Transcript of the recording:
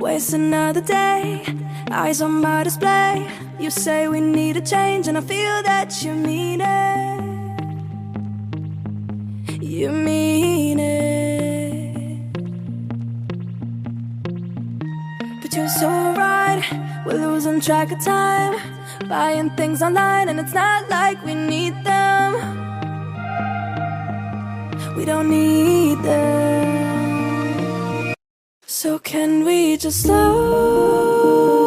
Waste another day, eyes on my display. You say we need a change, and I feel that you mean it. You mean it. But you're so right, we're losing track of time, buying things online, and it's not like we need them. We don't need them. So can we just slow